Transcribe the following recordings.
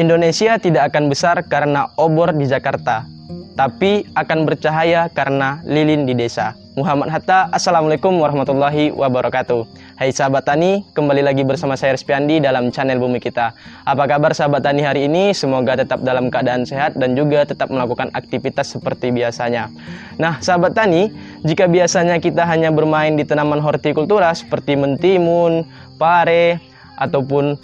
Indonesia tidak akan besar karena obor di Jakarta, tapi akan bercahaya karena lilin di desa. Muhammad Hatta, Assalamualaikum warahmatullahi wabarakatuh. Hai sahabat tani, kembali lagi bersama saya Respiandi dalam channel Bumi Kita. Apa kabar sahabat tani hari ini? Semoga tetap dalam keadaan sehat dan juga tetap melakukan aktivitas seperti biasanya. Nah sahabat tani, jika biasanya kita hanya bermain di tanaman hortikultura seperti mentimun, pare, ataupun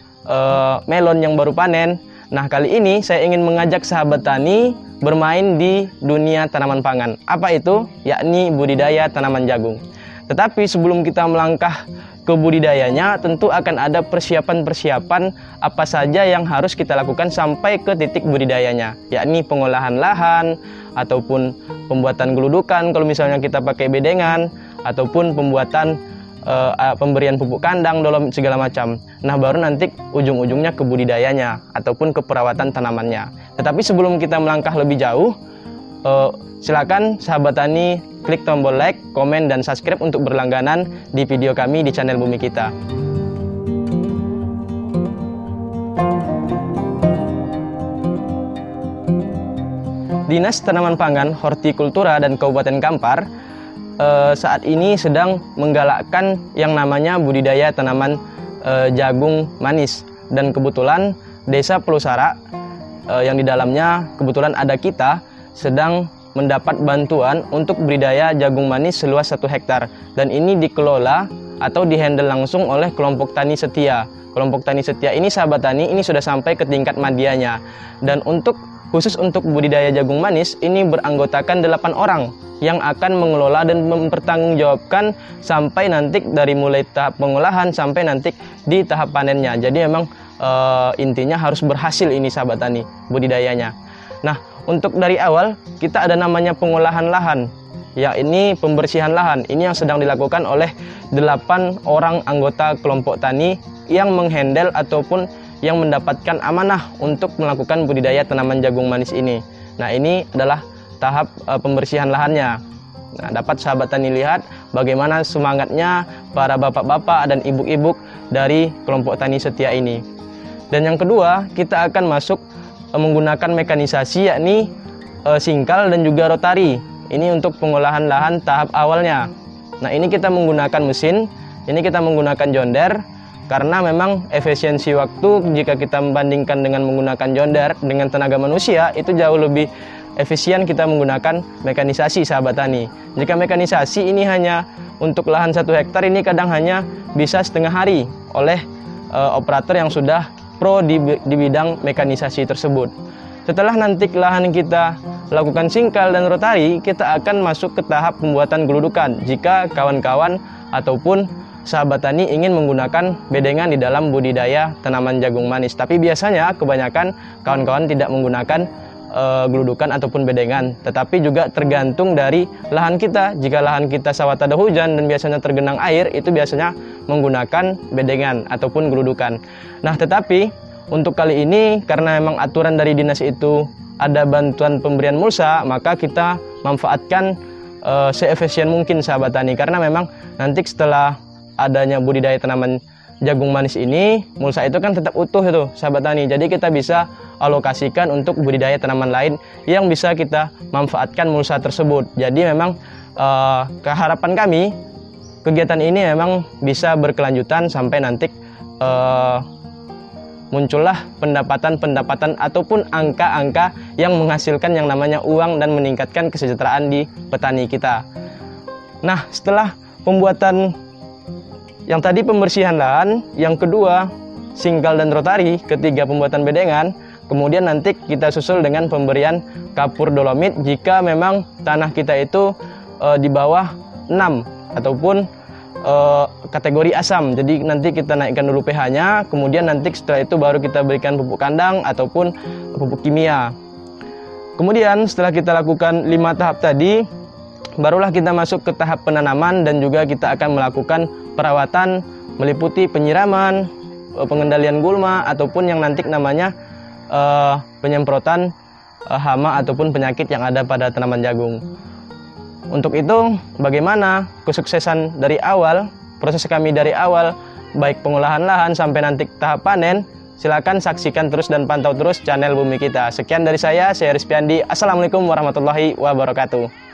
melon yang baru panen, nah kali ini saya ingin mengajak sahabat tani bermain di dunia tanaman pangan. Apa itu? Yakni budidaya tanaman jagung. Tetapi sebelum kita melangkah ke budidayanya, tentu akan ada persiapan-persiapan apa saja yang harus kita lakukan sampai ke titik budidayanya, yakni pengolahan lahan, ataupun pembuatan geludukan kalau misalnya kita pakai bedengan, ataupun pembuatan pemberian pupuk kandang, dolomit segala macam. Nah baru nanti ujung-ujungnya ke budidayanya ataupun ke perawatan tanamannya. Tetapi sebelum kita melangkah lebih jauh, silakan sahabat tani klik tombol like, komen, dan subscribe untuk berlangganan di video kami di channel Bumi Kita. Dinas Tanaman Pangan, Hortikultura, dan Kabupaten Kampar saat ini sedang menggalakkan yang namanya budidaya tanaman jagung manis, dan kebetulan Desa Pelusara yang di dalamnya kebetulan ada kita sedang mendapat bantuan untuk budidaya jagung manis seluas 1 hektar, dan ini dikelola atau dihandle langsung oleh kelompok tani setia. Kelompok tani setia ini sahabat tani ini sudah sampai ke tingkat madianya, dan khusus untuk budidaya jagung manis ini beranggotakan 8 orang yang akan mengelola dan mempertanggungjawabkan sampai nanti dari mulai tahap pengolahan sampai nanti di tahap panennya. Jadi memang intinya harus berhasil ini sahabat tani budidayanya. Nah untuk dari awal kita ada namanya pengolahan lahan, ya ini pembersihan lahan. Ini yang sedang dilakukan oleh 8 orang anggota kelompok tani yang menghandle ataupun yang mendapatkan amanah untuk melakukan budidaya tanaman jagung manis ini. Nah ini adalah tahap pembersihan lahannya. Nah dapat sahabat tani lihat bagaimana semangatnya para bapak-bapak dan ibu-ibu dari kelompok tani setia ini. Dan yang kedua kita akan masuk menggunakan mekanisasi, yakni singkal dan juga rotari. Ini untuk pengolahan lahan tahap awalnya. Nah ini kita menggunakan mesin, ini kita menggunakan jonder, karena memang efisiensi waktu jika kita membandingkan dengan menggunakan jonder dengan tenaga manusia itu jauh lebih efisien kita menggunakan mekanisasi sahabat tani. Jika mekanisasi ini hanya untuk lahan 1 hektar ini kadang hanya bisa setengah hari oleh operator yang sudah pro di bidang mekanisasi tersebut. Setelah nanti lahan kita lakukan singkal dan rotari, kita akan masuk ke tahap pembuatan geludukan jika kawan-kawan ataupun sahabat tani ingin menggunakan bedengan di dalam budidaya tanaman jagung manis. Tapi biasanya kebanyakan kawan-kawan tidak menggunakan geludukan ataupun bedengan, tetapi juga tergantung dari lahan kita. Jika lahan kita sawah ada hujan dan biasanya tergenang air, itu biasanya menggunakan bedengan ataupun geludukan. Nah tetapi untuk kali ini karena memang aturan dari dinas itu ada bantuan pemberian mulsa, maka kita manfaatkan seefisien mungkin sahabat tani, karena memang nanti setelah adanya budidaya tanaman jagung manis ini, mulsa itu kan tetap utuh itu sahabat tani. Jadi kita bisa alokasikan untuk budidaya tanaman lain yang bisa kita manfaatkan mulsa tersebut. Jadi memang keharapan kami kegiatan ini memang bisa berkelanjutan sampai nanti muncullah pendapatan ataupun angka-angka yang menghasilkan yang namanya uang dan meningkatkan kesejahteraan di petani kita. Nah setelah pembuatan yang tadi pembersihan lahan, yang kedua singkal dan rotari, ketiga pembuatan bedengan, kemudian nanti kita susul dengan pemberian kapur dolomit jika memang tanah kita itu di bawah 6 ataupun kategori asam. Jadi nanti kita naikkan dulu pH-nya, kemudian nanti setelah itu baru kita berikan pupuk kandang ataupun pupuk kimia. Kemudian setelah kita lakukan 5 tahap tadi, barulah kita masuk ke tahap penanaman dan juga kita akan melakukan perawatan meliputi penyiraman, pengendalian gulma, ataupun yang nanti namanya penyemprotan hama ataupun penyakit yang ada pada tanaman jagung. Untuk itu bagaimana kesuksesan dari awal, proses kami dari awal baik pengolahan lahan sampai nanti tahap panen, Silakan saksikan terus dan pantau terus channel Bumi Kita. Sekian dari saya Rizky Andi. Assalamualaikum warahmatullahi wabarakatuh.